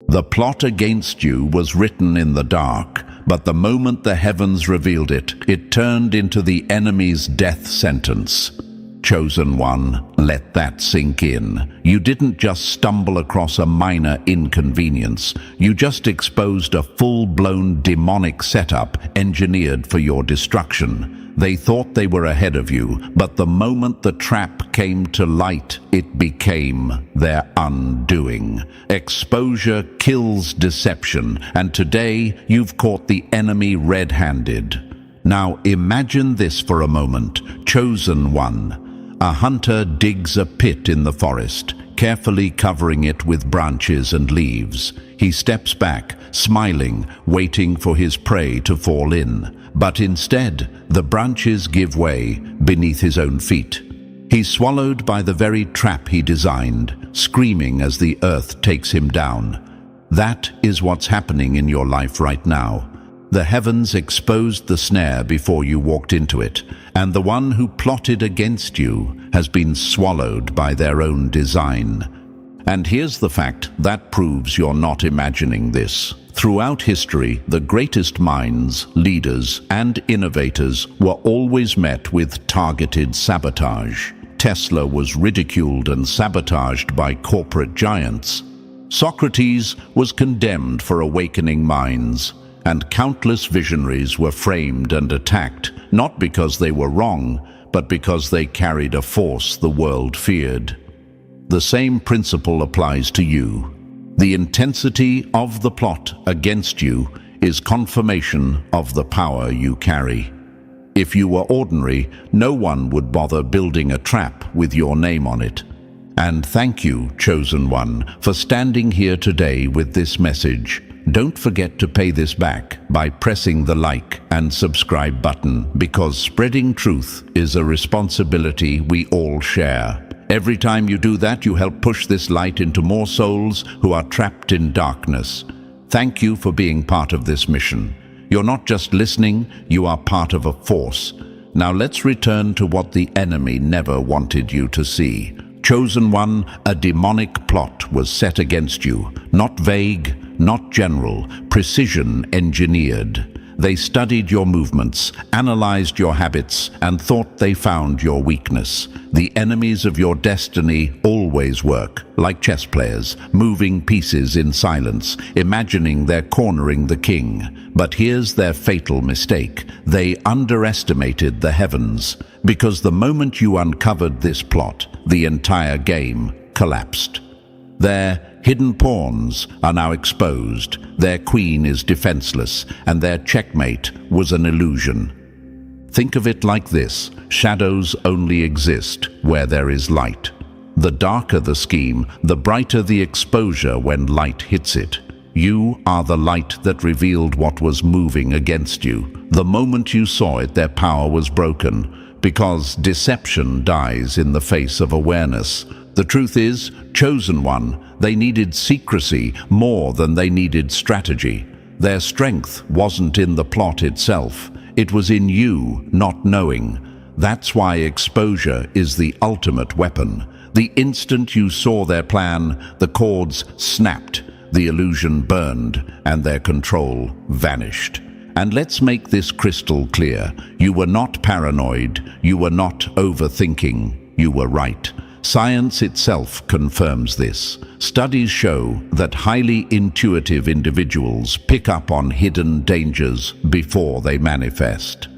The plot against you was written in the dark, but the moment the heavens revealed it, it turned into the enemy's death sentence. Chosen one, let that sink in. You didn't just stumble across a minor inconvenience. You just exposed a full-blown demonic setup engineered for your destruction. They thought they were ahead of you, but the moment the trap came to light, it became their undoing. Exposure kills deception, and today you've caught the enemy red-handed. Now imagine this for a moment. Chosen one. A hunter digs a pit in the forest, carefully covering it with branches and leaves. He steps back, smiling, waiting for his prey to fall in. But instead, the branches give way beneath his own feet. He's swallowed by the very trap he designed, screaming as the earth takes him down. That is what's happening in your life right now. The heavens exposed the snare before you walked into it, and the one who plotted against you has been swallowed by their own design. And here's the fact that proves you're not imagining this. Throughout history, the greatest minds, leaders, and innovators were always met with targeted sabotage. Tesla was ridiculed and sabotaged by corporate giants. Socrates was condemned for awakening minds, and countless visionaries were framed and attacked, not because they were wrong, but because they carried a force the world feared. The same principle applies to you. The intensity of the plot against you is confirmation of the power you carry. If you were ordinary, no one would bother building a trap with your name on it. And thank you, Chosen One, for standing here today with this message. Don't forget to pay this back by pressing the like and subscribe button, because spreading truth is a responsibility we all share. Every time you do that, you help push this light into more souls who are trapped in darkness. Thank you for being part of this mission. You're not just listening, you are part of a force. Now let's return to what the enemy never wanted you to see. Chosen One, a demonic plot was set against you. Not vague, not general, precision engineered. They studied your movements, analyzed your habits, and thought they found your weakness. The enemies of your destiny always work, like chess players, moving pieces in silence, imagining they're cornering the king. But here's their fatal mistake. They underestimated the heavens, because the moment you uncovered this plot, the entire game collapsed. Their hidden pawns are now exposed, their queen is defenseless, and their checkmate was an illusion. Think of it like this: shadows only exist where there is light. The darker the scheme, the brighter the exposure when light hits it. You are the light that revealed what was moving against you. The moment you saw it, their power was broken, because deception dies in the face of awareness. The truth is, Chosen One, they needed secrecy more than they needed strategy. Their strength wasn't in the plot itself. It was in you not knowing. That's why exposure is the ultimate weapon. The instant you saw their plan, the cords snapped, the illusion burned, and their control vanished. And let's make this crystal clear. You were not paranoid. You were not overthinking. You were right. Science itself confirms this. Studies show that highly intuitive individuals pick up on hidden dangers before they manifest.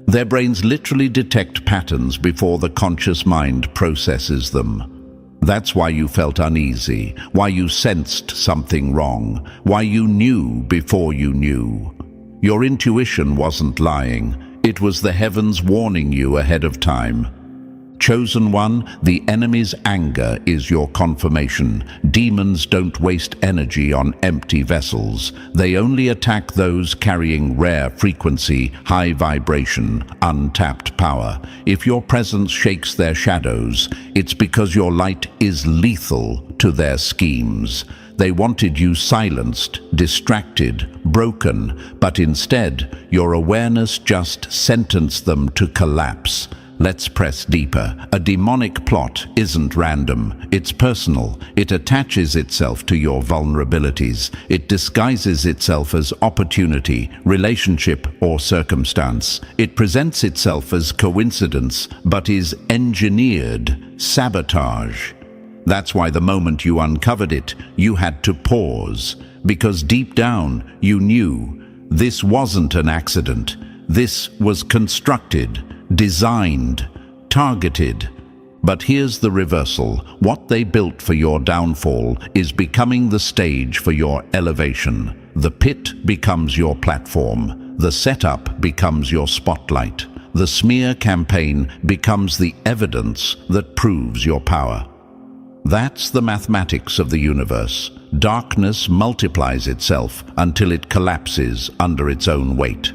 Their brains literally detect patterns before the conscious mind processes them. That's why you felt uneasy, why you sensed something wrong, why you knew before you knew. Your intuition wasn't lying. It was the heavens warning you ahead of time. Chosen One, the enemy's anger is your confirmation. Demons don't waste energy on empty vessels. They only attack those carrying rare frequency, high vibration, untapped power. If your presence shakes their shadows, it's because your light is lethal to their schemes. They wanted you silenced, distracted, broken, but instead, your awareness just sentenced them to collapse. let's press deeper. A demonic plot isn't random, it's personal. It attaches itself to your vulnerabilities. It disguises itself as opportunity, relationship, or circumstance. It presents itself as coincidence, but is engineered, sabotage. That's why the moment you uncovered it, you had to pause, because deep down you knew this wasn't an accident. This was constructed, designed, targeted. But here's the reversal. What they built for your downfall is becoming the stage for your elevation. The pit becomes your platform. The setup becomes your spotlight. The smear campaign becomes the evidence that proves your power. That's the mathematics of the universe. Darkness multiplies itself until it collapses under its own weight.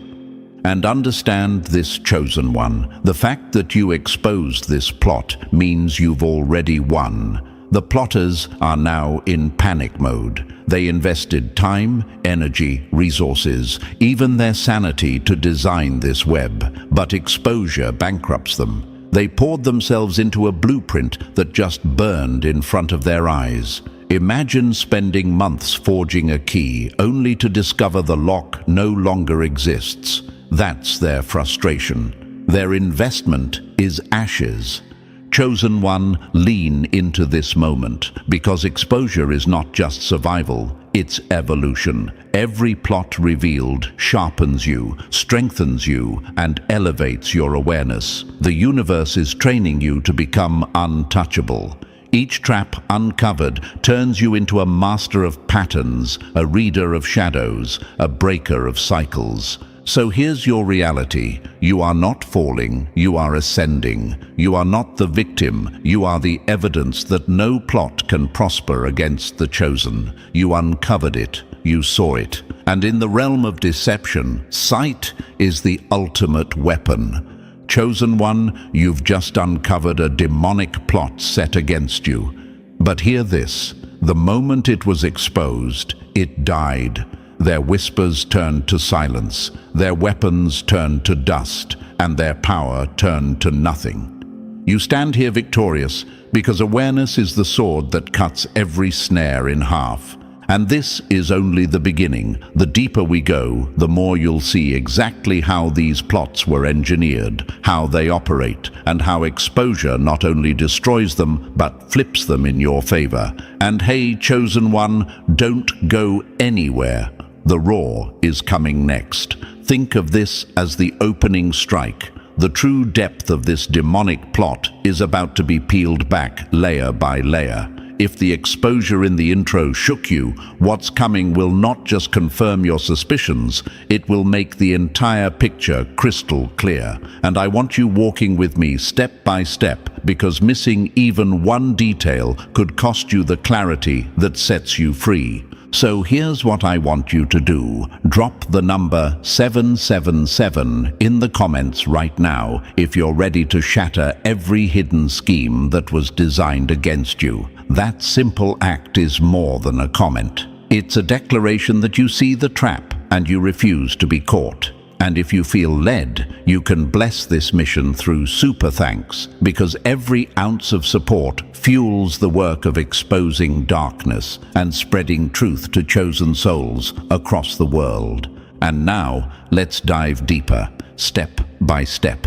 And understand this, chosen one. The fact that you exposed this plot means you've already won. The plotters are now in panic mode. They invested time, energy, resources, even their sanity to design this web, but exposure bankrupts them. They poured themselves into a blueprint that just burned in front of their eyes. Imagine spending months forging a key, only to discover the lock no longer exists. That's their frustration. Their investment is ashes. Chosen one, lean into this moment, because exposure is not just survival, it's evolution. Every plot revealed sharpens you, strengthens you, and elevates your awareness. The universe is training you to become untouchable. Each trap uncovered turns you into a master of patterns, a reader of shadows, a breaker of cycles. So here's your reality. You are not falling, you are ascending. You are not the victim, you are the evidence that no plot can prosper against the chosen. You uncovered it, you saw it. And in the realm of deception, sight is the ultimate weapon. Chosen one, you've just uncovered a demonic plot set against you. But hear this, the moment it was exposed, it died. Their whispers turned to silence, their weapons turned to dust, and their power turned to nothing. You stand here victorious because awareness is the sword that cuts every snare in half. And this is only the beginning. The deeper we go, the more you'll see exactly how these plots were engineered, how they operate, and how exposure not only destroys them, but flips them in your favor. And hey, chosen one, don't go anywhere. The roar is coming next. Think of this as the opening strike. The true depth of this demonic plot is about to be peeled back layer by layer. If the exposure in the intro shook you, what's coming will not just confirm your suspicions, it will make the entire picture crystal clear. And I want you walking with me step by step, because missing even one detail could cost you the clarity that sets you free. So here's what I want you to do. Drop the number 777 in the comments right now if you're ready to shatter every hidden scheme that was designed against you. That simple act is more than a comment. It's a declaration that you see the trap and you refuse to be caught. And if you feel led, you can bless this mission through super thanks, because every ounce of support fuels the work of exposing darkness and spreading truth to chosen souls across the world. And now, let's dive deeper, step by step.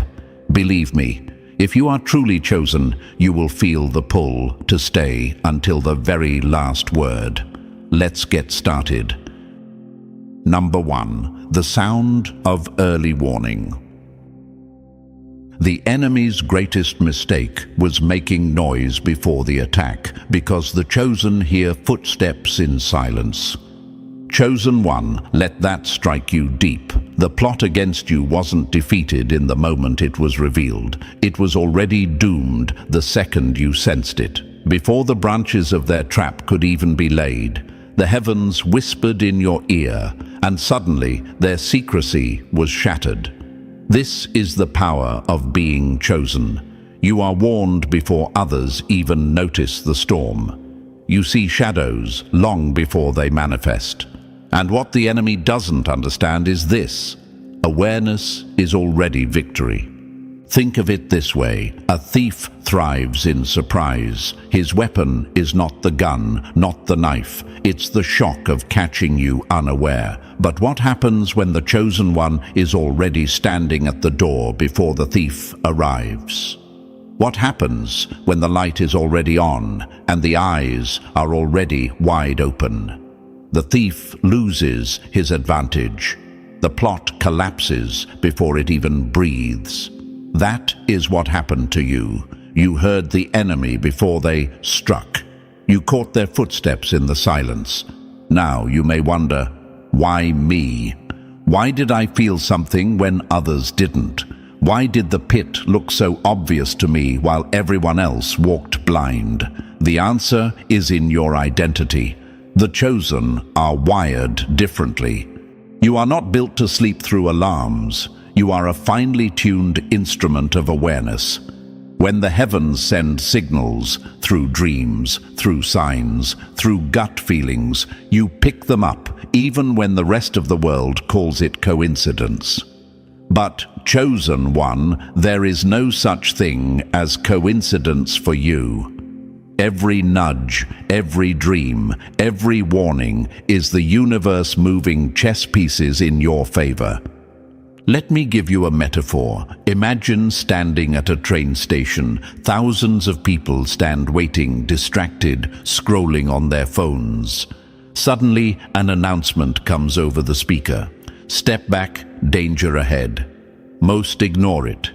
Believe me, if you are truly chosen, you will feel the pull to stay until the very last word. Let's get started. Number 1. The sound of early warning. The enemy's greatest mistake was making noise before the attack, because the chosen hear footsteps in silence. Chosen one, let that strike you deep. The plot against you wasn't defeated in the moment it was revealed. It was already doomed the second you sensed it. Before the branches of their trap could even be laid, the heavens whispered in your ear, and suddenly their secrecy was shattered. This is the power of being chosen. You are warned before others even notice the storm. You see shadows long before they manifest. And what the enemy doesn't understand is this: awareness is already victory. Think of it this way: a thief thrives in surprise. His weapon is not the gun, not the knife. It's the shock of catching you unaware. But what happens when the chosen one is already standing at the door before the thief arrives? What happens when the light is already on and the eyes are already wide open? The thief loses his advantage. The plot collapses before it even breathes. That is what happened to you. You heard the enemy before they struck. You caught their footsteps in the silence. Now you may wonder, why me? Why did I feel something when others didn't? Why did the pit look so obvious to me while everyone else walked blind? The answer is in your identity. The chosen are wired differently. You are not built to sleep through alarms. You are a finely tuned instrument of awareness. When the heavens send signals through dreams, through signs, through gut feelings, you pick them up, even when the rest of the world calls it coincidence. But, chosen one, there is no such thing as coincidence for you. Every nudge, every dream, every warning is the universe moving chess pieces in your favor. Let me give you a metaphor. Imagine standing at a train station. Thousands of people stand waiting, distracted, scrolling on their phones. Suddenly, an announcement comes over the speaker. Step back, danger ahead. Most ignore it.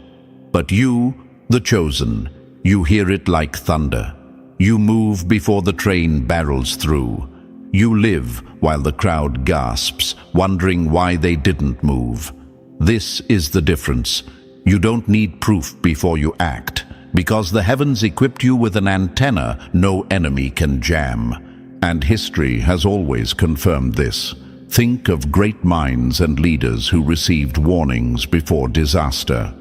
But you, the chosen, you hear it like thunder. You move before the train barrels through. You live while the crowd gasps, wondering why they didn't move. This is the difference. You don't need proof before you act, because the heavens equipped you with an antenna no enemy can jam. And history has always confirmed this. Think of great minds and leaders who received warnings before disaster.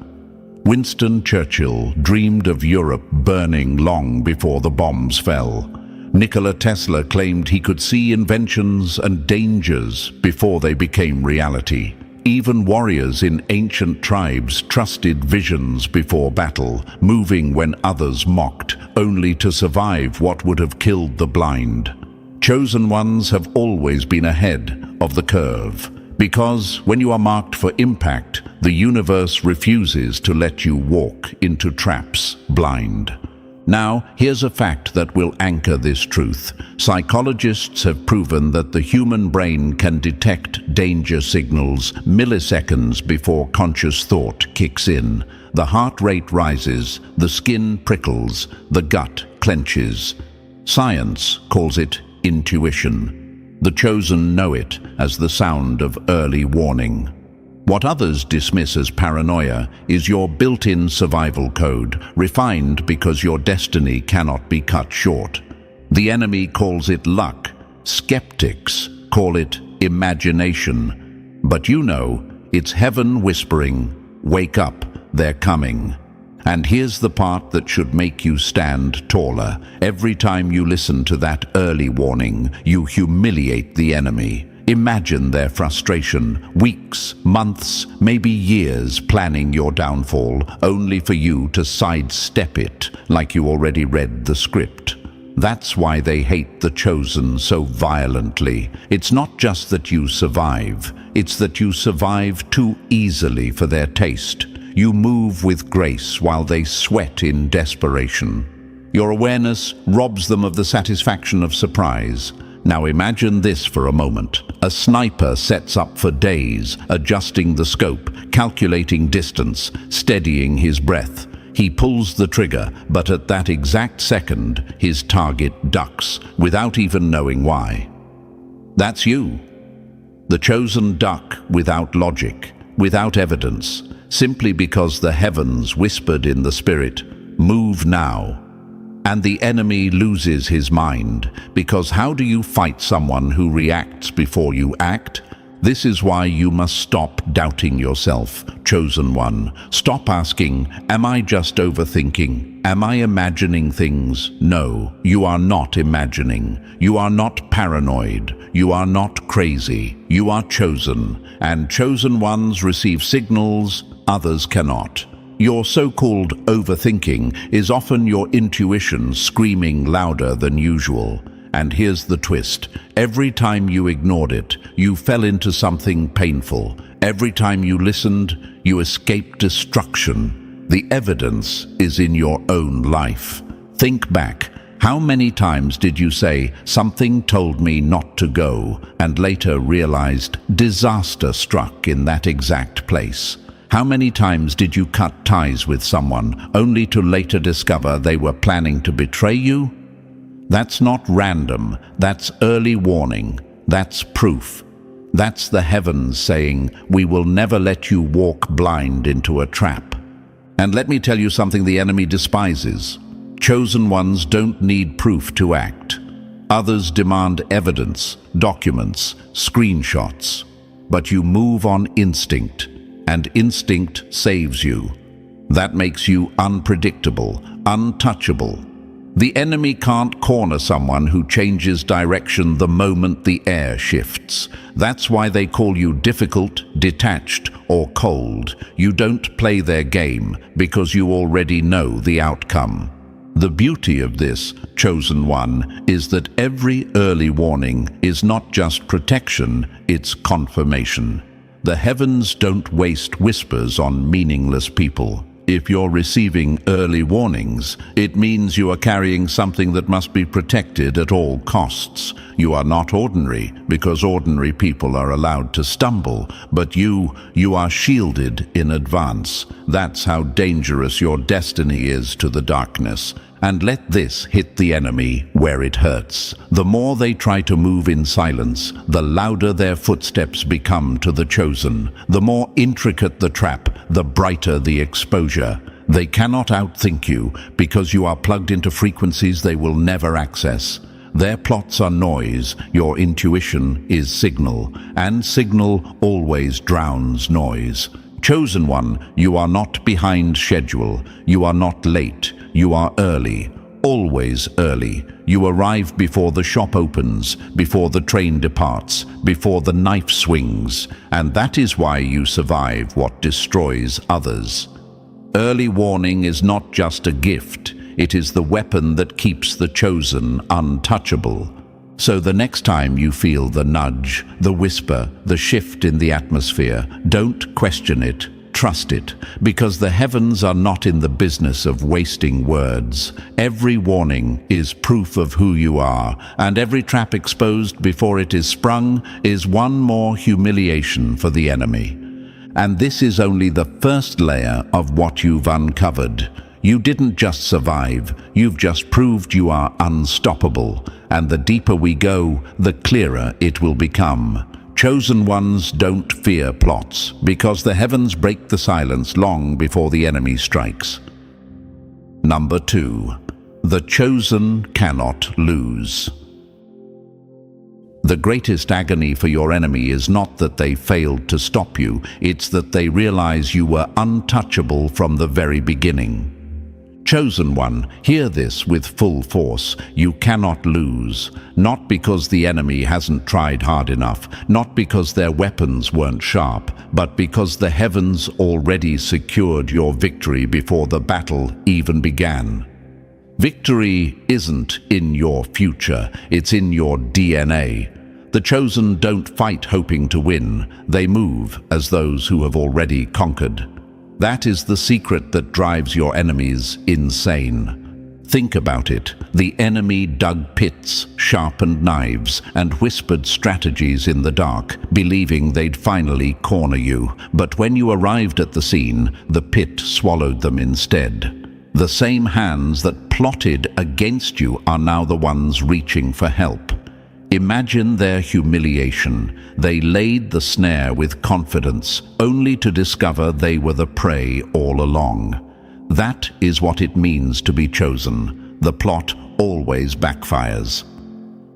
Winston Churchill dreamed of Europe burning long before the bombs fell. Nikola Tesla claimed he could see inventions and dangers before they became reality. Even warriors in ancient tribes trusted visions before battle, moving when others mocked, only to survive what would have killed the blind. Chosen ones have always been ahead of the curve, because when you are marked for impact, the universe refuses to let you walk into traps blind. Now, here's a fact that will anchor this truth. Psychologists have proven that the human brain can detect danger signals milliseconds before conscious thought kicks in. The heart rate rises, the skin prickles, the gut clenches. Science calls it intuition. The chosen know it as the sound of early warning. What others dismiss as paranoia is your built-in survival code, refined because your destiny cannot be cut short. The enemy calls it luck. Skeptics call it imagination. But you know, it's heaven whispering, "Wake up, they're coming." And here's the part that should make you stand taller. Every time you listen to that early warning, you humiliate the enemy. Imagine their frustration, weeks, months, maybe years planning your downfall, only for you to sidestep it like you already read the script. That's why they hate the chosen so violently. It's not just that you survive, it's that you survive too easily for their taste. You move with grace while they sweat in desperation. Your awareness robs them of the satisfaction of surprise. Now imagine this for a moment. A sniper sets up for days, adjusting the scope, calculating distance, steadying his breath. He pulls the trigger, but at that exact second, his target ducks, without even knowing why. That's you. The chosen duck without logic, without evidence, simply because the heavens whispered in the spirit, "Move now." And the enemy loses his mind, because how do you fight someone who reacts before you act? This is why you must stop doubting yourself, chosen one. Stop asking, am I just overthinking? Am I imagining things? No, you are not imagining. You are not paranoid. You are not crazy. You are chosen, and chosen ones receive signals others cannot. Your so-called overthinking is often your intuition screaming louder than usual. And here's the twist. Every time you ignored it, you fell into something painful. Every time you listened, you escaped destruction. The evidence is in your own life. Think back. How many times did you say, "Something told me not to go," and later realized disaster struck in that exact place? How many times did you cut ties with someone, only to later discover they were planning to betray you? That's not random. That's early warning. That's proof. That's the heavens saying, "We will never let you walk blind into a trap." And let me tell you something the enemy despises. Chosen ones don't need proof to act. Others demand evidence, documents, screenshots. But you move on instinct, and instinct saves you. That makes you unpredictable, untouchable. The enemy can't corner someone who changes direction the moment the air shifts. That's why they call you difficult, detached, or cold. You don't play their game because you already know the outcome. The beauty of this, chosen one, is that every early warning is not just protection, it's confirmation. The heavens don't waste whispers on meaningless people. If you're receiving early warnings, it means you are carrying something that must be protected at all costs. You are not ordinary, because ordinary people are allowed to stumble, but you are shielded in advance. That's how dangerous your destiny is to the darkness. And let this hit the enemy where it hurts. The more they try to move in silence, the louder their footsteps become to the chosen. The more intricate the trap, the brighter the exposure. They cannot outthink you because you are plugged into frequencies they will never access. Their plots are noise, your intuition is signal, and signal always drowns noise. Chosen one, you are not behind schedule, you are not late. You are early, always early. You arrive before the shop opens, before the train departs, before the knife swings, and that is why you survive what destroys others. Early warning is not just a gift, it is the weapon that keeps the chosen untouchable. So the next time you feel the nudge, the whisper, the shift in the atmosphere, don't question it. Trust it, because the heavens are not in the business of wasting words. Every warning is proof of who you are, and every trap exposed before it is sprung is one more humiliation for the enemy. And this is only the first layer of what you've uncovered. You didn't just survive, you've just proved you are unstoppable, and the deeper we go, the clearer it will become. Chosen ones don't fear plots, because the heavens break the silence long before the enemy strikes. Number 2. The chosen cannot lose. The greatest agony for your enemy is not that they failed to stop you, it's that they realize you were untouchable from the very beginning. Chosen one, hear this with full force. You cannot lose. Not because the enemy hasn't tried hard enough, not because their weapons weren't sharp, but because the heavens already secured your victory before the battle even began. Victory isn't in your future, it's in your DNA. The chosen don't fight hoping to win, they move as those who have already conquered. That is the secret that drives your enemies insane. Think about it. The enemy dug pits, sharpened knives, and whispered strategies in the dark, believing they'd finally corner you. But when you arrived at the scene, the pit swallowed them instead. The same hands that plotted against you are now the ones reaching for help. Imagine their humiliation. They laid the snare with confidence, only to discover they were the prey all along. That is what it means to be chosen. The plot always backfires.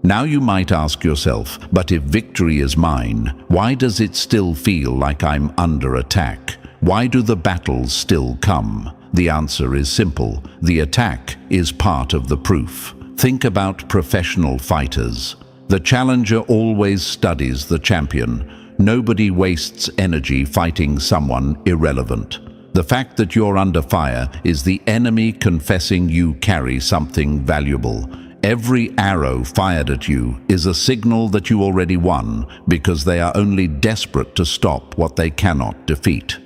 Now you might ask yourself, but if victory is mine, why does it still feel like I'm under attack? Why do the battles still come? The answer is simple. The attack is part of the proof. Think about professional fighters. The challenger always studies the champion. Nobody wastes energy fighting someone irrelevant. The fact that you're under fire is the enemy confessing you carry something valuable. Every arrow fired at you is a signal that you already won, because they are only desperate to stop what they cannot defeat.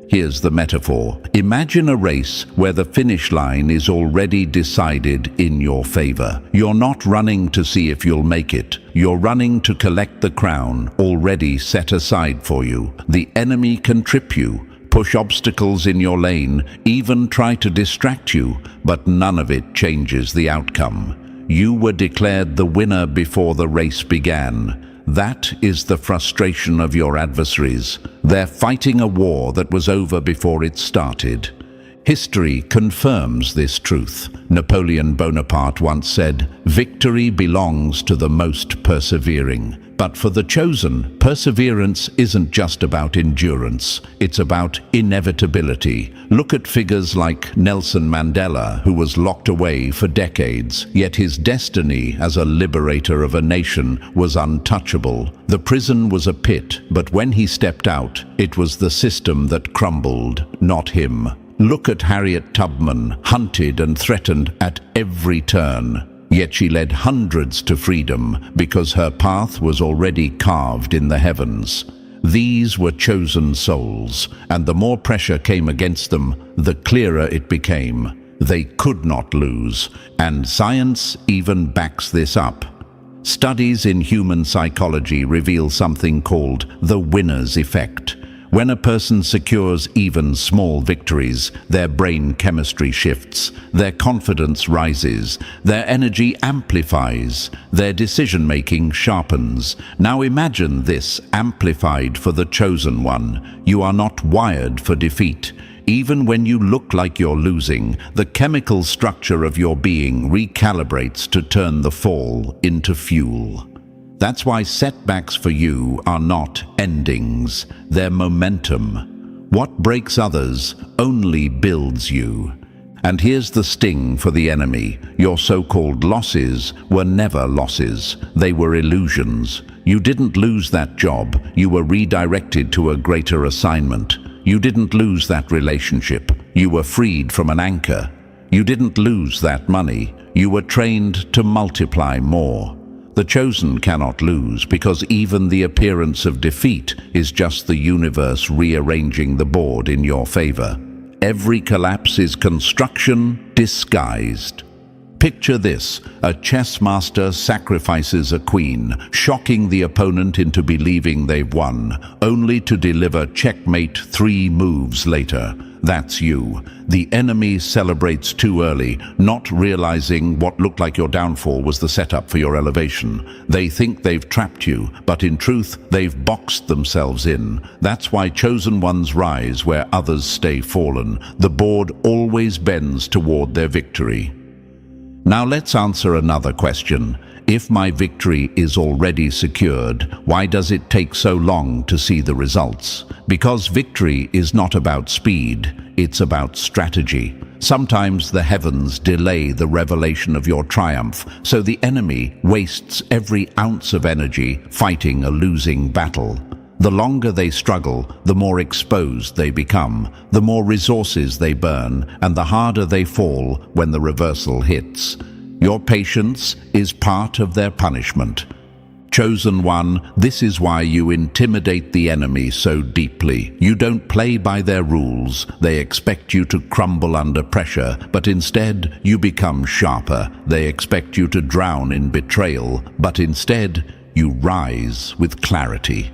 Here's the metaphor. Imagine a race where the finish line is already decided in your favor. You're not running to see if you'll make it. You're running to collect the crown already set aside for you. The enemy can trip you, push obstacles in your lane, even try to distract you, but none of it changes the outcome. You were declared the winner before the race began. That is the frustration of your adversaries. They're fighting a war that was over before it started. History confirms this truth. Napoleon Bonaparte once said, "Victory belongs to the most persevering." But for the chosen, perseverance isn't just about endurance. It's about inevitability. Look at figures like Nelson Mandela, who was locked away for decades, yet his destiny as a liberator of a nation was untouchable. The prison was a pit, but when he stepped out, it was the system that crumbled, not him. Look at Harriet Tubman, hunted and threatened at every turn. Yet she led hundreds to freedom because her path was already carved in the heavens. These were chosen souls, and the more pressure came against them, the clearer it became. They could not lose, and science even backs this up. Studies in human psychology reveal something called the winner's effect. When a person secures even small victories, their brain chemistry shifts, their confidence rises, their energy amplifies, their decision-making sharpens. Now imagine this amplified for the chosen one. You are not wired for defeat. Even when you look like you're losing, the chemical structure of your being recalibrates to turn the fall into fuel. That's why setbacks for you are not endings, they're momentum. What breaks others only builds you. And here's the sting for the enemy. Your so-called losses were never losses. They were illusions. You didn't lose that job. You were redirected to a greater assignment. You didn't lose that relationship. You were freed from an anchor. You didn't lose that money. You were trained to multiply more. The chosen cannot lose, because even the appearance of defeat is just the universe rearranging the board in your favor. Every collapse is construction disguised. Picture this: a chess master sacrifices a queen, shocking the opponent into believing they've won, only to deliver checkmate 3 moves later. That's you. The enemy celebrates too early, not realizing what looked like your downfall was the setup for your elevation. They think they've trapped you, but in truth, they've boxed themselves in. That's why chosen ones rise where others stay fallen. The board always bends toward their victory. Now let's answer another question. If my victory is already secured, why does it take so long to see the results? Because victory is not about speed, it's about strategy. Sometimes the heavens delay the revelation of your triumph, so the enemy wastes every ounce of energy fighting a losing battle. The longer they struggle, the more exposed they become, the more resources they burn, and the harder they fall when the reversal hits. Your patience is part of their punishment. Chosen one, this is why you intimidate the enemy so deeply. You don't play by their rules. They expect you to crumble under pressure, but instead you become sharper. They expect you to drown in betrayal, but instead you rise with clarity.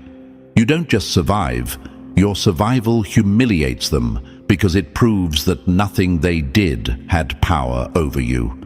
You don't just survive. Your survival humiliates them, because it proves that nothing they did had power over you.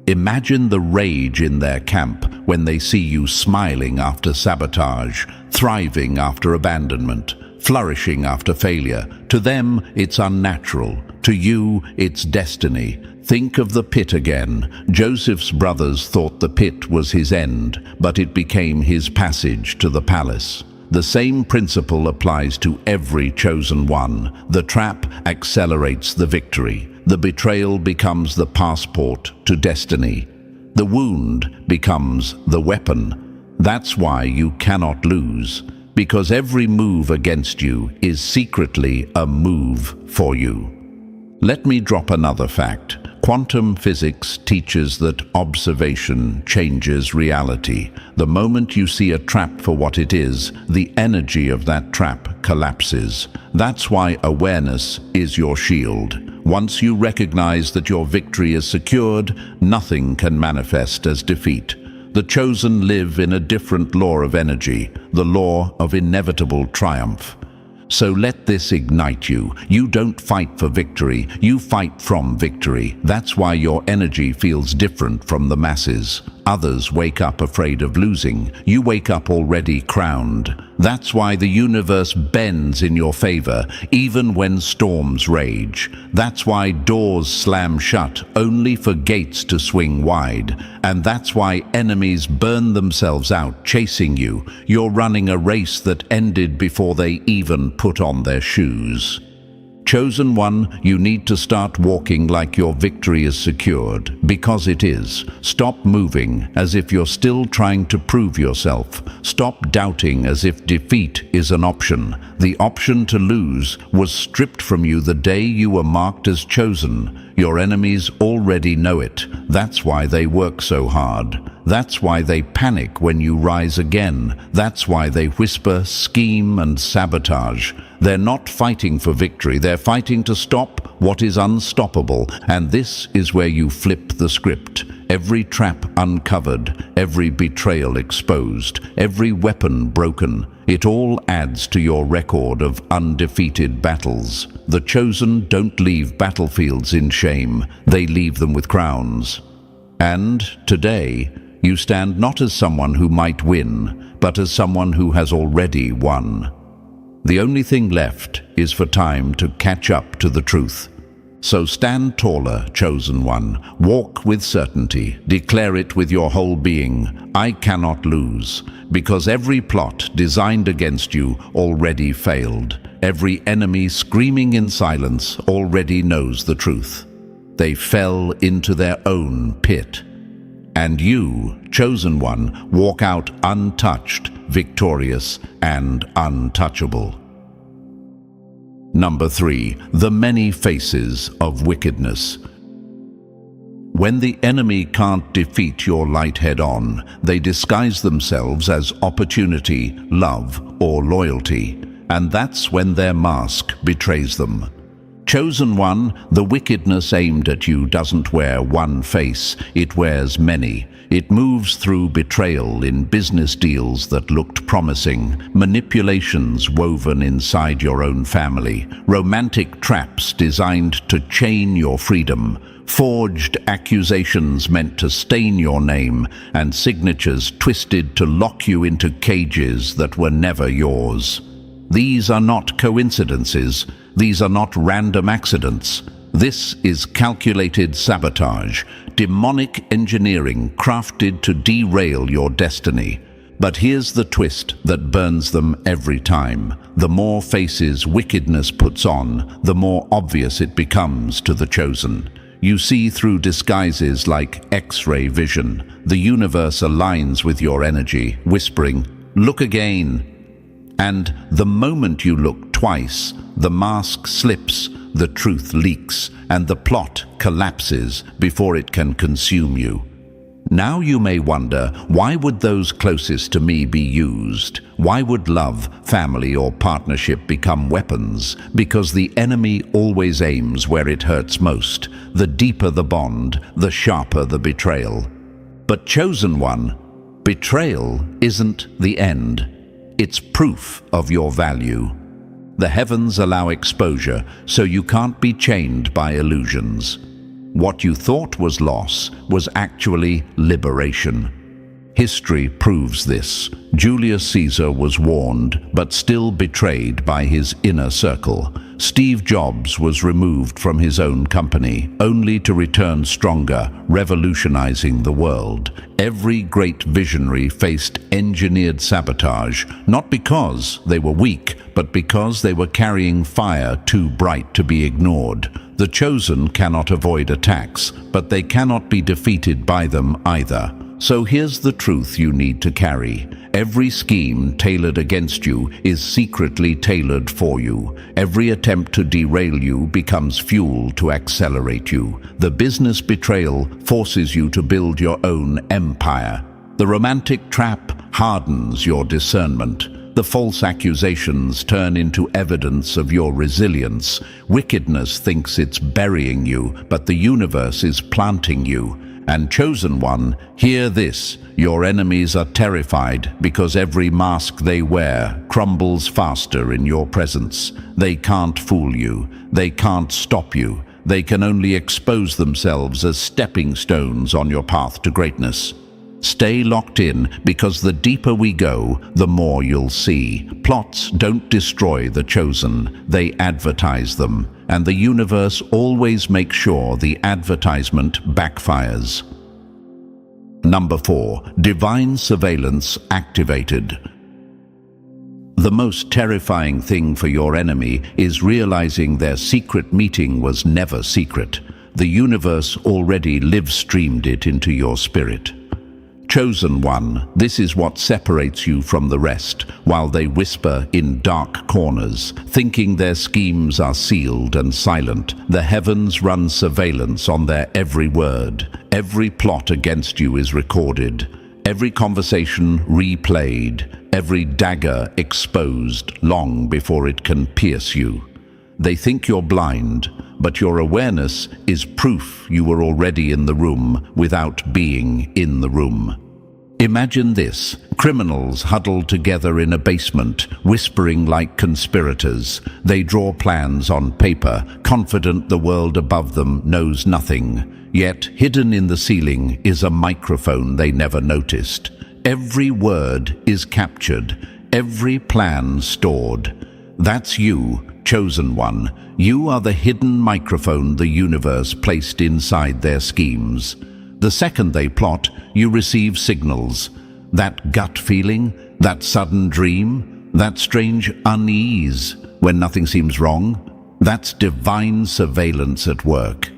Imagine the rage in their camp when they see you smiling after sabotage, thriving after abandonment, flourishing after failure. To them, it's unnatural. To you, it's destiny. Think of the pit again. Joseph's brothers thought the pit was his end, but it became his passage to the palace. The same principle applies to every chosen one. The trap accelerates the victory. The betrayal becomes the passport to destiny. The wound becomes the weapon. That's why you cannot lose. because every move against you is secretly a move for you. Let me drop another fact. Quantum physics teaches that observation changes reality. The moment you see a trap for what it is, the energy of that trap collapses. That's why awareness is your shield. Once you recognize that your victory is secured, nothing can manifest as defeat. The chosen live in a different law of energy, the law of inevitable triumph. So let this ignite you. You don't fight for victory, you fight from victory. That's why your energy feels different from the masses. Others wake up afraid of losing. You wake up already crowned. That's why the universe bends in your favor, even when storms rage. That's why doors slam shut, only for gates to swing wide. And that's why enemies burn themselves out chasing you. You're running a race that ended before they even put on their shoes. Chosen one, you need to start walking like your victory is secured, because it is. Stop moving as if you're still trying to prove yourself. Stop doubting as if defeat is an option. The option to lose was stripped from you the day you were marked as chosen. Your enemies already know it. That's why they work so hard. That's why they panic when you rise again. That's why they whisper, scheme, and sabotage. They're not fighting for victory, they're fighting to stop what is unstoppable. And this is where you flip the script. Every trap uncovered, every betrayal exposed, every weapon broken. It all adds to your record of undefeated battles. The chosen don't leave battlefields in shame, they leave them with crowns. And today, you stand not as someone who might win, but as someone who has already won. The only thing left is for time to catch up to the truth. So stand taller, chosen one. Walk with certainty. Declare it with your whole being. I cannot lose, because every plot designed against you already failed. Every enemy screaming in silence already knows the truth. They fell into their own pit. And you, chosen one, walk out untouched, victorious, and untouchable. Number 3, the many faces of wickedness. When the enemy can't defeat your light head-on, they disguise themselves as opportunity, love, or loyalty, and that's when their mask betrays them. Chosen one, the wickedness aimed at you doesn't wear one face, it wears many. It moves through betrayal in business deals that looked promising, manipulations woven inside your own family, romantic traps designed to chain your freedom, forged accusations meant to stain your name, and signatures twisted to lock you into cages that were never yours. These are not coincidences. These are not random accidents. This is calculated sabotage, demonic engineering crafted to derail your destiny. But here's the twist that burns them every time. The more faces wickedness puts on, the more obvious it becomes to the chosen. You see through disguises like X-ray vision. The universe aligns with your energy, whispering, "Look again." And the moment you look twice, the mask slips, the truth leaks, and the plot collapses before it can consume you. Now you may wonder, why would those closest to me be used? Why would love, family, or partnership become weapons? Because the enemy always aims where it hurts most. The deeper the bond, the sharper the betrayal. But chosen one, betrayal isn't the end. It's proof of your value. The heavens allow exposure, so you can't be chained by illusions. What you thought was loss was actually liberation. History proves this. Julius Caesar was warned, but still betrayed by his inner circle. Steve Jobs was removed from his own company, only to return stronger, revolutionizing the world. Every great visionary faced engineered sabotage, not because they were weak, but because they were carrying fire too bright to be ignored. The chosen cannot avoid attacks, but they cannot be defeated by them either. So here's the truth you need to carry. Every scheme tailored against you is secretly tailored for you. Every attempt to derail you becomes fuel to accelerate you. The business betrayal forces you to build your own empire. The romantic trap hardens your discernment. The false accusations turn into evidence of your resilience. Wickedness thinks it's burying you, but the universe is planting you. And chosen one, hear this: your enemies are terrified because every mask they wear crumbles faster in your presence. They can't fool you. They can't stop you. They can only expose themselves as stepping stones on your path to greatness. Stay locked in, because the deeper we go, the more you'll see. Plots don't destroy the chosen, they advertise them. And the universe always makes sure the advertisement backfires. Number 4. Divine surveillance activated. The most terrifying thing for your enemy is realizing their secret meeting was never secret. The universe already live-streamed it into your spirit. Chosen one, this is what separates you from the rest, while they whisper in dark corners, thinking their schemes are sealed and silent. The heavens run surveillance on their every word. Every plot against you is recorded, every conversation replayed, every dagger exposed long before it can pierce you. They think you're blind, but your awareness is proof you were already in the room without being in the room. Imagine this: criminals huddled together in a basement, whispering like conspirators. They draw plans on paper, confident the world above them knows nothing. Yet, hidden in the ceiling is a microphone they never noticed. Every word is captured, every plan stored. That's you, chosen one. You are the hidden microphone the universe placed inside their schemes. The second they plot, you receive signals. That gut feeling, that sudden dream, that strange unease when nothing seems wrong, that's divine surveillance at work.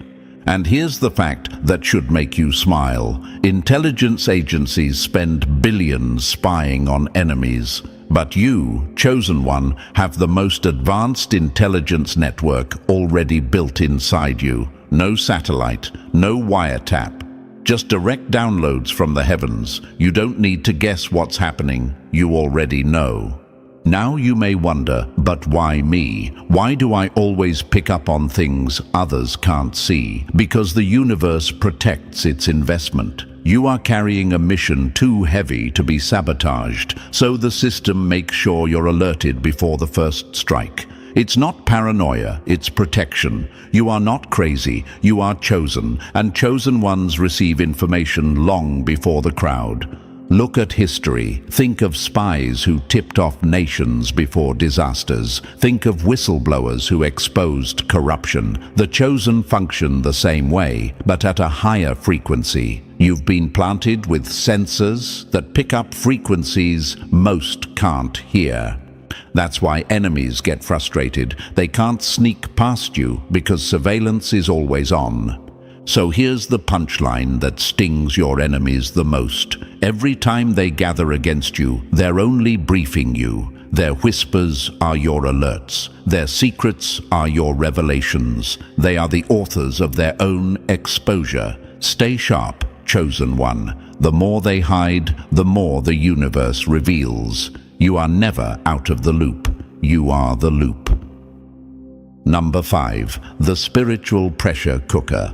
And here's the fact that should make you smile. Intelligence agencies spend billions spying on enemies. But you, chosen one, have the most advanced intelligence network already built inside you. No satellite, no wiretap. Just direct downloads from the heavens. You don't need to guess what's happening. You already know. Now you may wonder, but why me? Why do I always pick up on things others can't see? Because the universe protects its investment. You are carrying a mission too heavy to be sabotaged, so the system makes sure you're alerted before the first strike. It's not paranoia, it's protection. You are not crazy, you are chosen, and chosen ones receive information long before the crowd. Look at history. Think of spies who tipped off nations before disasters. Think of whistleblowers who exposed corruption. The chosen function the same way, but at a higher frequency. You've been planted with sensors that pick up frequencies most can't hear. That's why enemies get frustrated. They can't sneak past you because surveillance is always on. So here's the punchline that stings your enemies the most. Every time they gather against you, they're only briefing you. Their whispers are your alerts. Their secrets are your revelations. They are the authors of their own exposure. Stay sharp, chosen one. The more they hide, the more the universe reveals. You are never out of the loop. You are the loop. Number 5. The spiritual pressure cooker.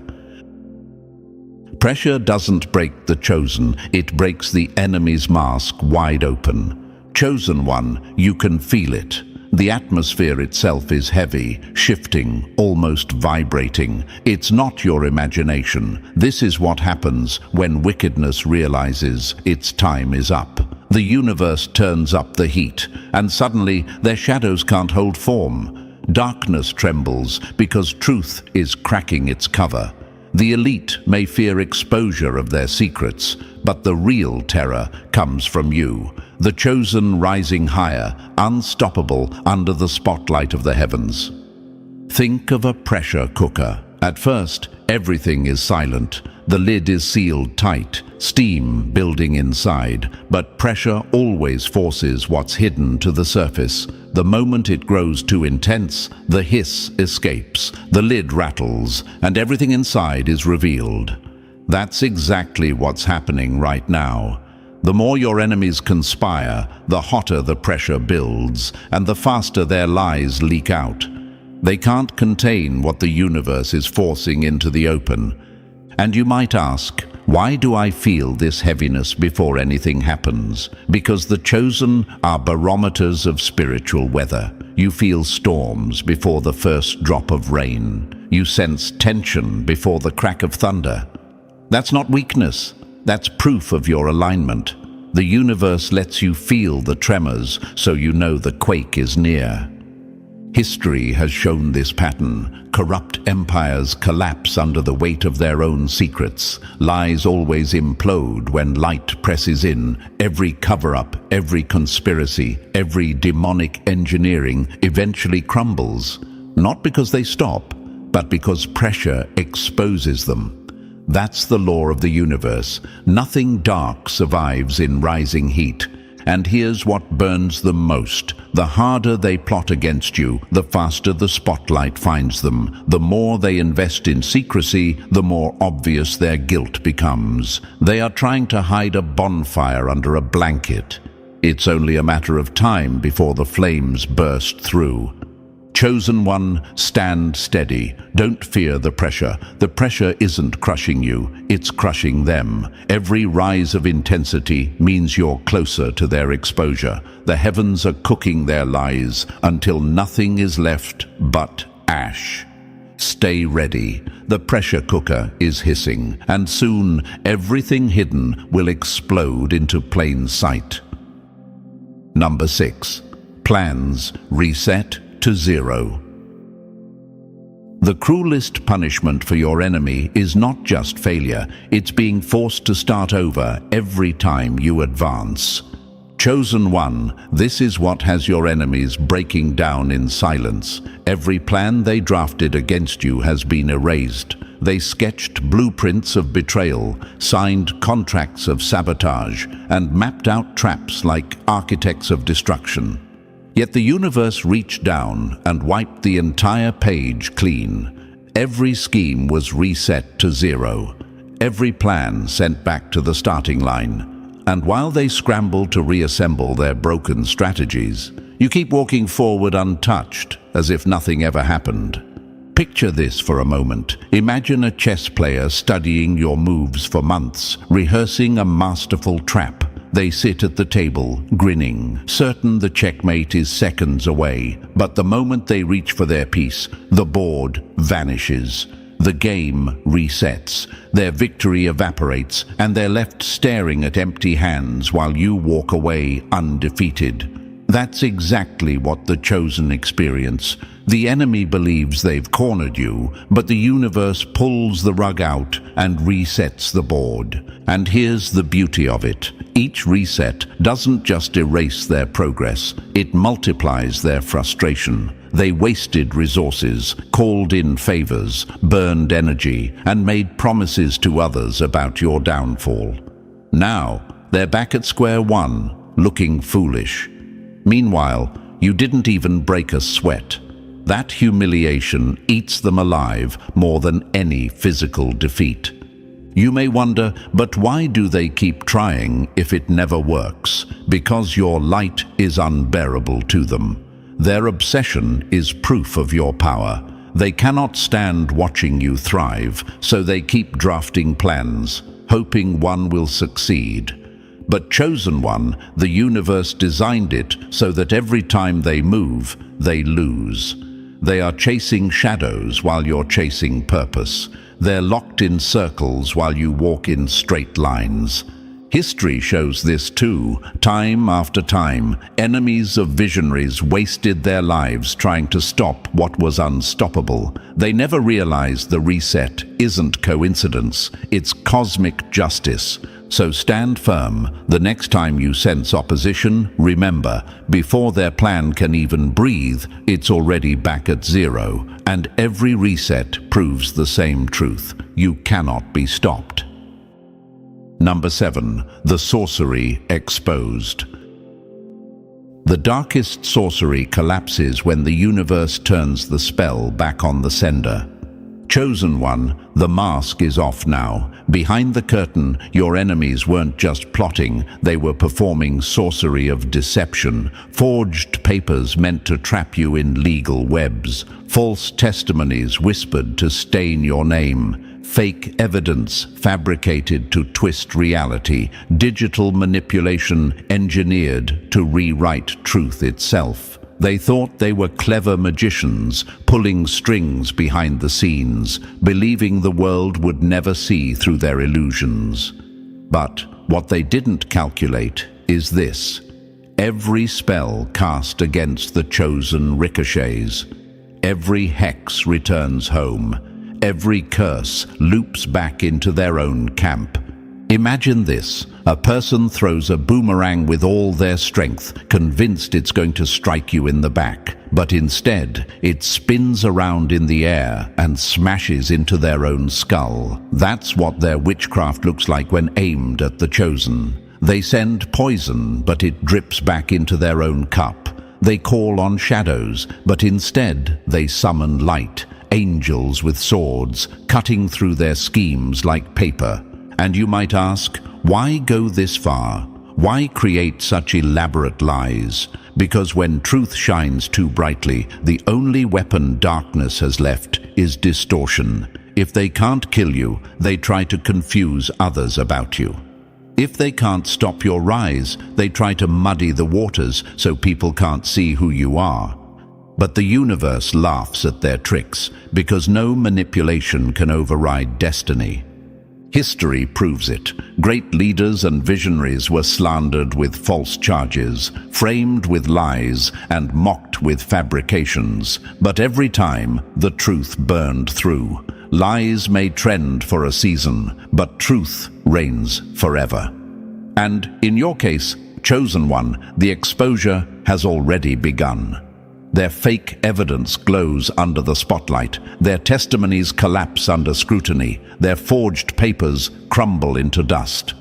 Pressure doesn't break the chosen, it breaks the enemy's mask wide open. Chosen one, you can feel it. The atmosphere itself is heavy, shifting, almost vibrating. It's not your imagination. This is what happens when wickedness realizes its time is up. The universe turns up the heat, and suddenly their shadows can't hold form. Darkness trembles because truth is cracking its cover. The elite may fear exposure of their secrets, but the real terror comes from you, the chosen rising higher, unstoppable under the spotlight of the heavens. Think of a pressure cooker. At first, Everything is silent. The lid is sealed tight, steam building inside, but pressure always forces what's hidden to the surface. The moment it grows too intense, the hiss escapes, the lid rattles, and everything inside is revealed. That's exactly what's happening right now. The more your enemies conspire, the hotter the pressure builds, and the faster their lies leak out. They can't contain what the universe is forcing into the open. And you might ask, why do I feel this heaviness before anything happens? Because the chosen are barometers of spiritual weather. You feel storms before the first drop of rain. You sense tension before the crack of thunder. That's not weakness. That's proof of your alignment. The universe lets you feel the tremors, so you know the quake is near. History has shown this pattern. Corrupt empires collapse under the weight of their own secrets. Lies always implode when light presses in. Every cover-up, every conspiracy, every demonic engineering eventually crumbles. Not because they stop, but because pressure exposes them. That's the law of the universe. Nothing dark survives in rising heat. And here's what burns them most. The harder they plot against you, the faster the spotlight finds them. The more they invest in secrecy, the more obvious their guilt becomes. They are trying to hide a bonfire under a blanket. It's only a matter of time before the flames burst through. Chosen one, stand steady. Don't fear the pressure. The pressure isn't crushing you, it's crushing them. Every rise of intensity means you're closer to their exposure. The heavens are cooking their lies until nothing is left but ash. Stay ready. The pressure cooker is hissing, and soon everything hidden will explode into plain sight. Number 6. Plans reset to 0. The cruelest punishment for your enemy is not just failure, it's being forced to start over every time you advance. Chosen one, this is what has your enemies breaking down in silence. Every plan they drafted against you has been erased. They sketched blueprints of betrayal, signed contracts of sabotage, and mapped out traps like architects of destruction. Yet the universe reached down and wiped the entire page clean. Every scheme was reset to 0. Every plan sent back to the starting line. And while they scramble to reassemble their broken strategies, you keep walking forward untouched, as if nothing ever happened. Picture this for a moment. Imagine a chess player studying your moves for months, rehearsing a masterful trap. They sit at the table, grinning, certain the checkmate is seconds away. But the moment they reach for their piece, the board vanishes. The game resets. Their victory evaporates, and they're left staring at empty hands while you walk away undefeated. That's exactly what the chosen experience. The enemy believes they've cornered you, but the universe pulls the rug out and resets the board. And here's the beauty of it. Each reset doesn't just erase their progress, it multiplies their frustration. They wasted resources, called in favors, burned energy, and made promises to others about your downfall. Now, they're back at square one, looking foolish. Meanwhile, you didn't even break a sweat. That humiliation eats them alive more than any physical defeat. You may wonder, but why do they keep trying if it never works? Because your light is unbearable to them. Their obsession is proof of your power. They cannot stand watching you thrive, so they keep drafting plans, hoping one will succeed. But chosen one, the universe designed it so that every time they move, they lose. They are chasing shadows while you're chasing purpose. They're locked in circles while you walk in straight lines. History shows this too. Time after time, enemies of visionaries wasted their lives trying to stop what was unstoppable. They never realized the reset isn't coincidence, it's cosmic justice. So stand firm. The next time you sense opposition, remember, before their plan can even breathe, it's already back at zero. And every reset proves the same truth. You cannot be stopped. Number 7. The sorcery exposed. The darkest sorcery collapses when the universe turns the spell back on the sender. Chosen one, the mask is off now. Behind the curtain, your enemies weren't just plotting, they were performing sorcery of deception, forged papers meant to trap you in legal webs, false testimonies whispered to stain your name, fake evidence fabricated to twist reality, digital manipulation engineered to rewrite truth itself. They thought they were clever magicians, pulling strings behind the scenes, believing the world would never see through their illusions. But what they didn't calculate is this. Every spell cast against the chosen ricochets. Every hex returns home. Every curse loops back into their own camp. Imagine this. A person throws a boomerang with all their strength, convinced it's going to strike you in the back. But instead, it spins around in the air and smashes into their own skull. That's what their witchcraft looks like when aimed at the chosen. They send poison, but it drips back into their own cup. They call on shadows, but instead they summon light. Angels with swords, cutting through their schemes like paper. And you might ask, why go this far? Why create such elaborate lies? Because when truth shines too brightly, the only weapon darkness has left is distortion. If they can't kill you, they try to confuse others about you. If they can't stop your rise, they try to muddy the waters so people can't see who you are. But the universe laughs at their tricks, because no manipulation can override destiny. History proves it. Great leaders and visionaries were slandered with false charges, framed with lies, and mocked with fabrications. But every time, the truth burned through. Lies may trend for a season, but truth reigns forever. And in your case, chosen one, the exposure has already begun. Their fake evidence glows under the spotlight. Their testimonies collapse under scrutiny. Their forged papers crumble into dust.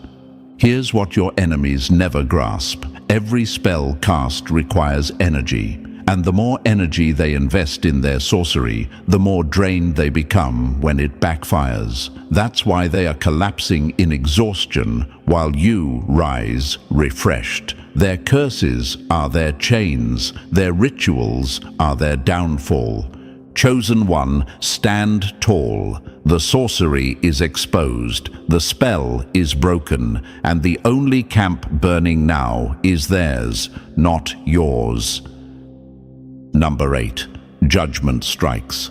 Here's what your enemies never grasp. Every spell cast requires energy, and the more energy they invest in their sorcery, the more drained they become when it backfires. That's why they are collapsing in exhaustion while you rise refreshed. Their curses are their chains, their rituals are their downfall. Chosen one, stand tall. The sorcery is exposed, the spell is broken, and the only camp burning now is theirs, not yours. Number 8. Judgment strikes.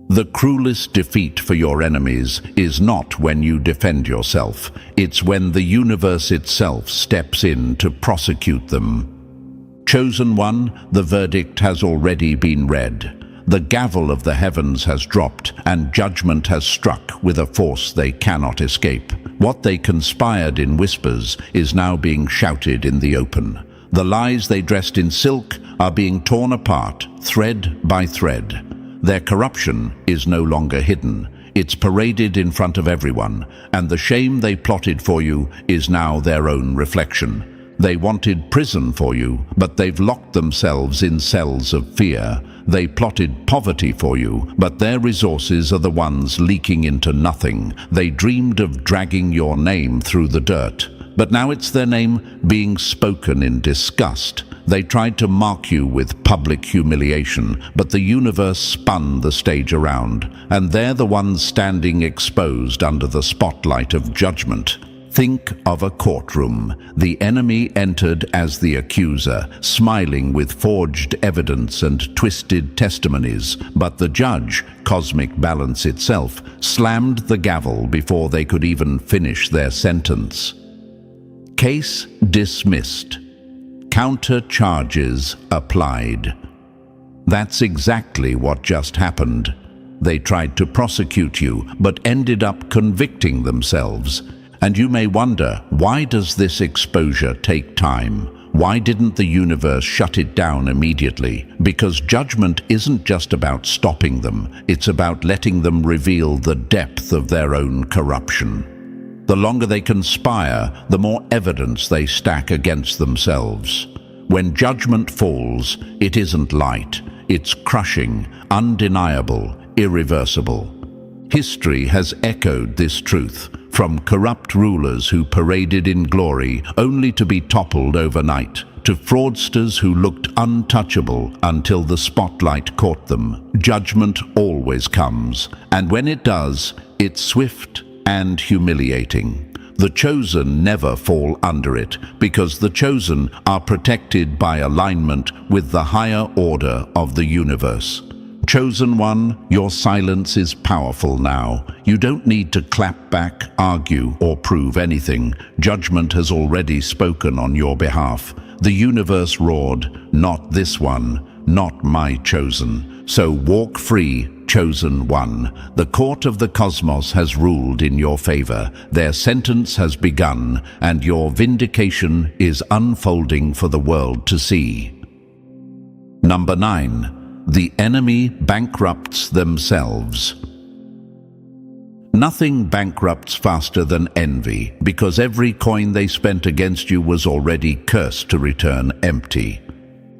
The cruelest defeat for your enemies is not when you defend yourself. It's when the universe itself steps in to prosecute them. Chosen one, the verdict has already been read. The gavel of the heavens has dropped, and judgment has struck with a force they cannot escape. What they conspired in whispers is now being shouted in the open. The lies they dressed in silk are being torn apart, thread by thread. Their corruption is no longer hidden. It's paraded in front of everyone, and the shame they plotted for you is now their own reflection. They wanted prison for you, but they've locked themselves in cells of fear. They plotted poverty for you, but their resources are the ones leaking into nothing. They dreamed of dragging your name through the dirt, but now it's their name being spoken in disgust. They tried to mark you with public humiliation, but the universe spun the stage around, and they're the ones standing exposed under the spotlight of judgment. Think of a courtroom. The enemy entered as the accuser, smiling with forged evidence and twisted testimonies, but the judge, cosmic balance itself, slammed the gavel before they could even finish their sentence. Case dismissed. Counter charges applied. That's exactly what just happened. They tried to prosecute you, but ended up convicting themselves. And you may wonder, why does this exposure take time? Why didn't the universe shut it down immediately? Because judgment isn't just about stopping them, it's about letting them reveal the depth of their own corruption. The longer they conspire, the more evidence they stack against themselves. When judgment falls, it isn't light, it's crushing, undeniable, irreversible. History has echoed this truth, from corrupt rulers who paraded in glory only to be toppled overnight, to fraudsters who looked untouchable until the spotlight caught them. Judgment always comes, and when it does, it's swift and humiliating. The chosen never fall under it, because the chosen are protected by alignment with the higher order of the universe. Chosen one, your silence is powerful now. You don't need to clap back, argue, or prove anything. Judgment has already spoken on your behalf. The universe roared, "Not this one, not my chosen." So walk free, chosen one. The court of the cosmos has ruled in your favor. Their sentence has begun, and your vindication is unfolding for the world to see. Number 9. The enemy bankrupts themselves. Nothing bankrupts faster than envy, because every coin they spent against you was already cursed to return empty.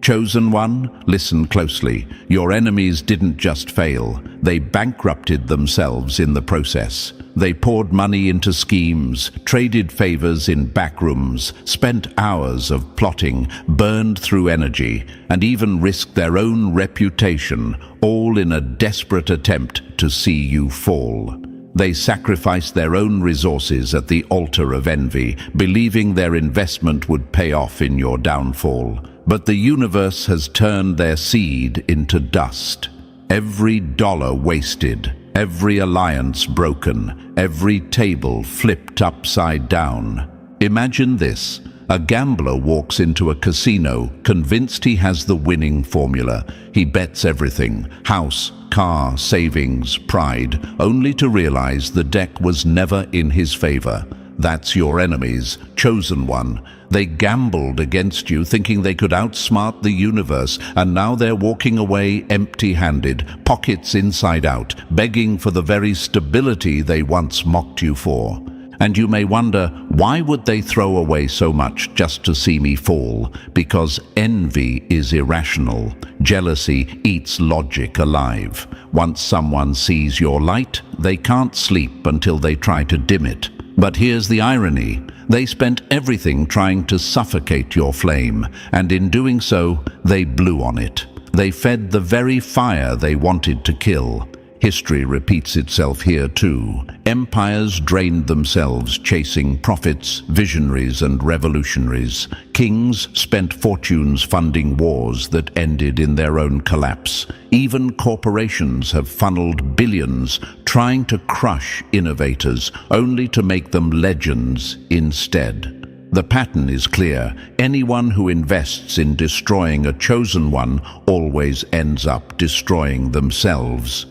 Chosen one, listen closely. Your enemies didn't just fail, they bankrupted themselves in the process. They poured money into schemes, traded favors in backrooms, spent hours of plotting, burned through energy, and even risked their own reputation, all in a desperate attempt to see you fall. They sacrificed their own resources at the altar of envy, believing their investment would pay off in your downfall. But the universe has turned their seed into dust. Every dollar wasted, every alliance broken, every table flipped upside down. Imagine this. A gambler walks into a casino, convinced he has the winning formula. He bets everything: house, car, savings, pride, only to realize the deck was never in his favor. That's your enemies, chosen one. They gambled against you, thinking they could outsmart the universe, and now they're walking away empty-handed, pockets inside out, begging for the very stability they once mocked you for. And you may wonder, why would they throw away so much just to see me fall? Because envy is irrational. Jealousy eats logic alive. Once someone sees your light, they can't sleep until they try to dim it. But here's the irony. They spent everything trying to suffocate your flame, and in doing so, they blew on it. They fed the very fire they wanted to kill. History repeats itself here too. Empires drained themselves chasing prophets, visionaries, and revolutionaries. Kings spent fortunes funding wars that ended in their own collapse. Even corporations have funneled billions trying to crush innovators, only to make them legends instead. The pattern is clear. Anyone who invests in destroying a chosen one always ends up destroying themselves.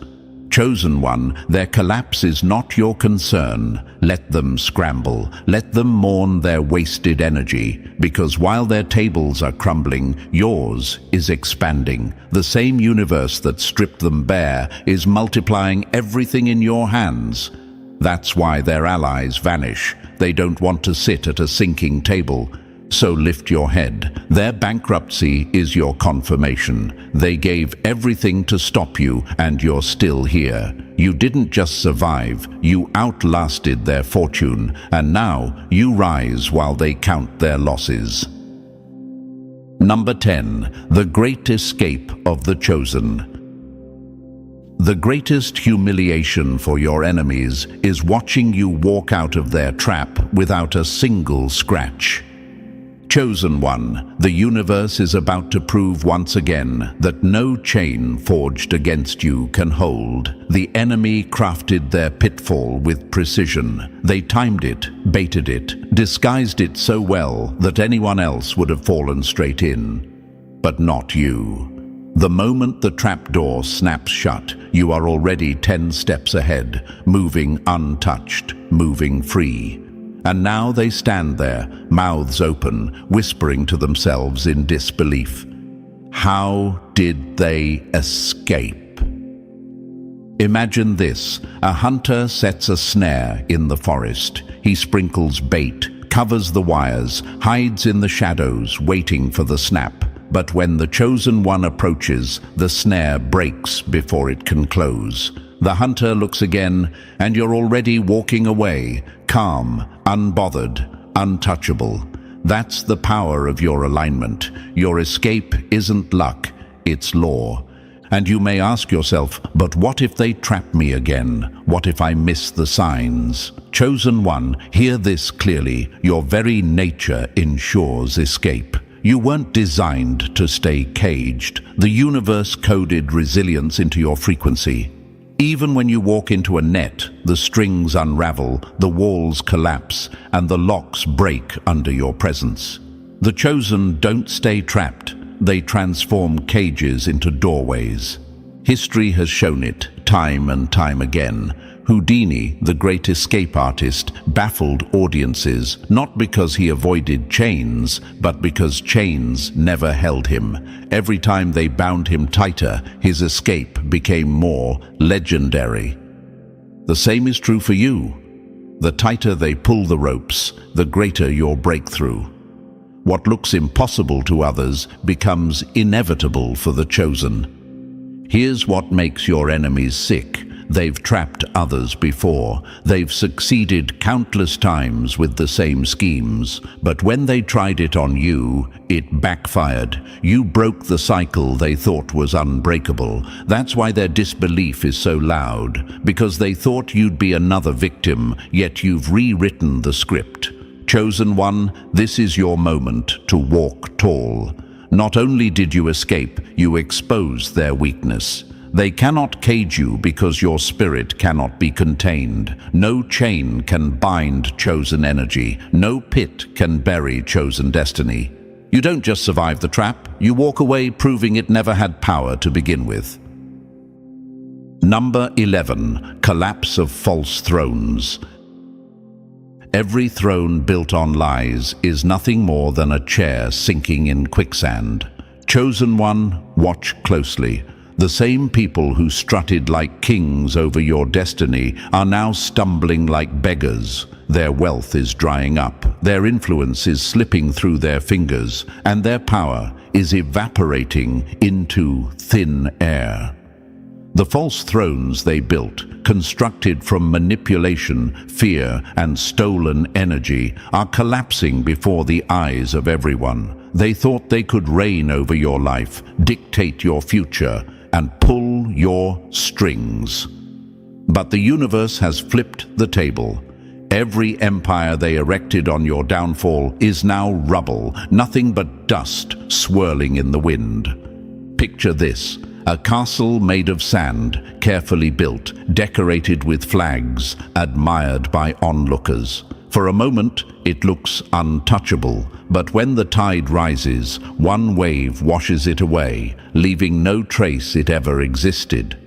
Chosen one, their collapse is not your concern. Let them scramble. Let them mourn their wasted energy, because while their tables are crumbling, yours is expanding. The same universe that stripped them bare is multiplying everything in your hands. That's why their allies vanish. They don't want to sit at a sinking table. So lift your head. Their bankruptcy is your confirmation. They gave everything to stop you, and you're still here. You didn't just survive, you outlasted their fortune, and now you rise while they count their losses. Number 10. The Great Escape of the Chosen. The greatest humiliation for your enemies is watching you walk out of their trap without a single scratch. Chosen one, the universe is about to prove once again that no chain forged against you can hold. The enemy crafted their pitfall with precision. They timed it, baited it, disguised it so well that anyone else would have fallen straight in. But not you. The moment the trapdoor snaps shut, you are already 10 steps ahead, moving untouched, moving free. And now they stand there, mouths open, whispering to themselves in disbelief. How did they escape? Imagine this. A hunter sets a snare in the forest. He sprinkles bait, covers the wires, hides in the shadows, waiting for the snap. But when the chosen one approaches, the snare breaks before it can close. The hunter looks again, and you're already walking away, calm, unbothered, untouchable. That's the power of your alignment. Your escape isn't luck, it's law. And you may ask yourself, but what if they trap me again? What if I miss the signs? Chosen one, hear this clearly. Your very nature ensures escape. You weren't designed to stay caged. The universe coded resilience into your frequency. Even when you walk into a net, the strings unravel, the walls collapse, and the locks break under your presence. The chosen don't stay trapped. They transform cages into doorways. History has shown it time and time again. Houdini, the great escape artist, baffled audiences not because he avoided chains, but because chains never held him. Every time they bound him tighter, his escape became more legendary. The same is true for you. The tighter they pull the ropes, the greater your breakthrough. What looks impossible to others becomes inevitable for the chosen. Here's what makes your enemies sick. They've trapped others before. They've succeeded countless times with the same schemes. But when they tried it on you, it backfired. You broke the cycle they thought was unbreakable. That's why their disbelief is so loud, because they thought you'd be another victim, yet you've rewritten the script. Chosen one, this is your moment to walk tall. Not only did you escape, you exposed their weakness. They cannot cage you because your spirit cannot be contained. No chain can bind chosen energy. No pit can bury chosen destiny. You don't just survive the trap, you walk away proving it never had power to begin with. Number 11. Collapse of false thrones. Every throne built on lies is nothing more than a chair sinking in quicksand. Chosen one, watch closely. The same people who strutted like kings over your destiny are now stumbling like beggars. Their wealth is drying up, their influence is slipping through their fingers, and their power is evaporating into thin air. The false thrones they built, constructed from manipulation, fear, and stolen energy, are collapsing before the eyes of everyone. They thought they could reign over your life, dictate your future, and pull your strings. But the universe has flipped the table. Every empire they erected on your downfall is now rubble, nothing but dust swirling in the wind. Picture this: a castle made of sand, carefully built, decorated with flags, admired by onlookers. For a moment, it looks untouchable, but when the tide rises, one wave washes it away, leaving no trace it ever existed.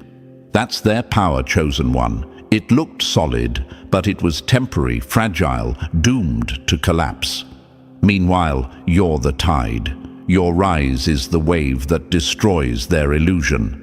That's their power, chosen one. It looked solid, but it was temporary, fragile, doomed to collapse. Meanwhile, you're the tide. Your rise is the wave that destroys their illusion.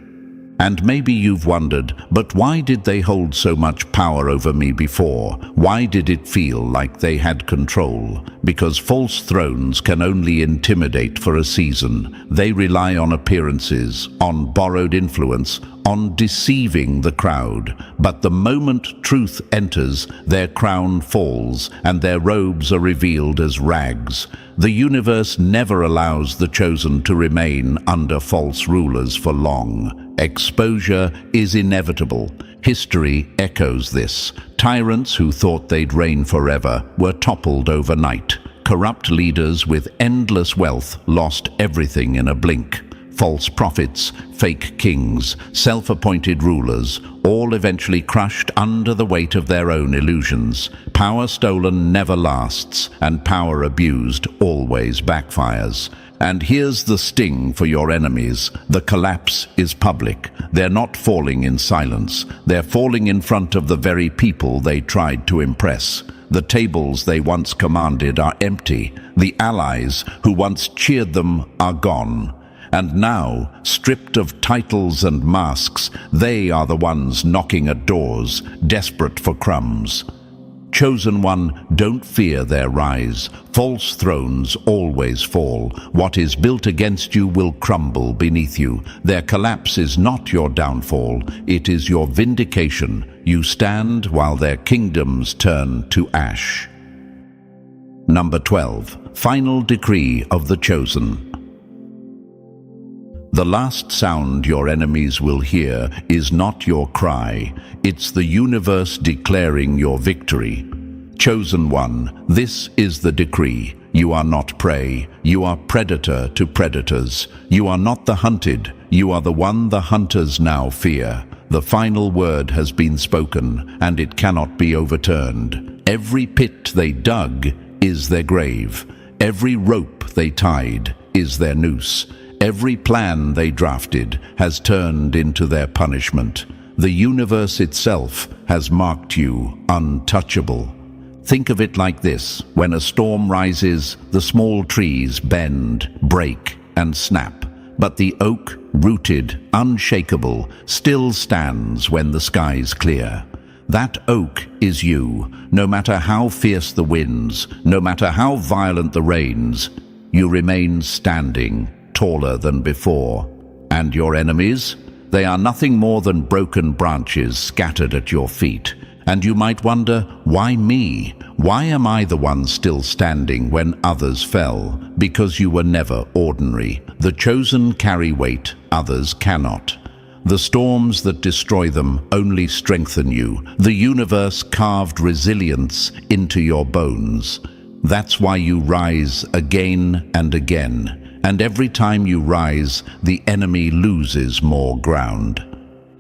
And maybe you've wondered, but why did they hold so much power over me before? Why did it feel like they had control? Because false thrones can only intimidate for a season. They rely on appearances, on borrowed influence, on deceiving the crowd. But the moment truth enters, their crown falls and their robes are revealed as rags. The universe never allows the chosen to remain under false rulers for long. Exposure is inevitable. History echoes this. Tyrants who thought they'd reign forever were toppled overnight. Corrupt leaders with endless wealth lost everything in a blink. False prophets, fake kings, self-appointed rulers, all eventually crushed under the weight of their own illusions. Power stolen never lasts, and power abused always backfires. And here's the sting for your enemies. The collapse is public. They're not falling in silence. They're falling in front of the very people they tried to impress. The tables they once commanded are empty. The allies who once cheered them are gone. And now, stripped of titles and masks, they are the ones knocking at doors, desperate for crumbs. Chosen one, don't fear their rise. False thrones always fall. What is built against you will crumble beneath you. Their collapse is not your downfall. It is your vindication. You stand while their kingdoms turn to ash. Number 12. Final decree of the chosen. The last sound your enemies will hear is not your cry. It's the universe declaring your victory. Chosen one, this is the decree. You are not prey. You are predator to predators. You are not the hunted. You are the one the hunters now fear. The final word has been spoken, and it cannot be overturned. Every pit they dug is their grave. Every rope they tied is their noose. Every plan they drafted has turned into their punishment. The universe itself has marked you untouchable. Think of it like this: when a storm rises, the small trees bend, break, and snap. But the oak, rooted, unshakable, still stands when the skies clear. That oak is you. No matter how fierce the winds, no matter how violent the rains, you remain standing, taller than before. And your enemies? They are nothing more than broken branches scattered at your feet. And you might wonder, why me? Why am I the one still standing when others fell? Because you were never ordinary. The chosen carry weight, others cannot. The storms that destroy them only strengthen you. The universe carved resilience into your bones. That's why you rise again and again. And every time you rise, the enemy loses more ground.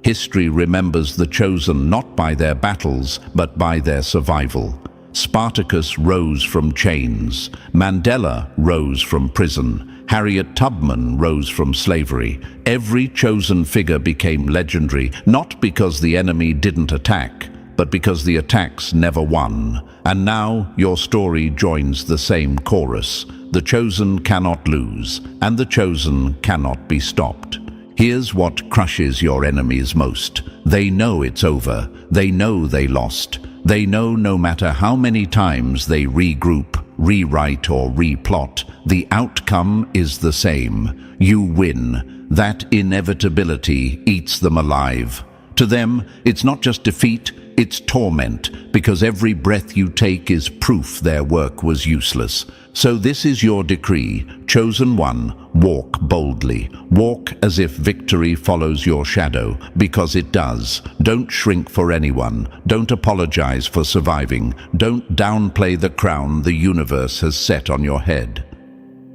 History remembers the chosen not by their battles, but by their survival. Spartacus rose from chains. Mandela rose from prison. Harriet Tubman rose from slavery. Every chosen figure became legendary, not because the enemy didn't attack, but because the attacks never won. And now your story joins the same chorus. The chosen cannot lose, and the chosen cannot be stopped. Here's what crushes your enemies most. They know it's over. They know they lost. They know no matter how many times they regroup, rewrite, or replot, the outcome is the same. You win. That inevitability eats them alive. To them, it's not just defeat, it's torment, because every breath you take is proof their work was useless. So this is your decree. Chosen one, walk boldly. Walk as if victory follows your shadow, because it does. Don't shrink for anyone. Don't apologize for surviving. Don't downplay the crown the universe has set on your head.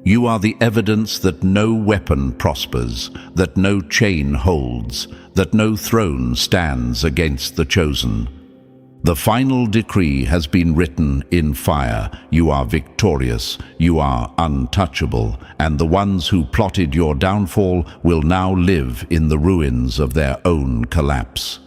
You are the evidence that no weapon prospers, that no chain holds, that no throne stands against the chosen. The final decree has been written in fire. You are victorious, you are untouchable, and the ones who plotted your downfall will now live in the ruins of their own collapse.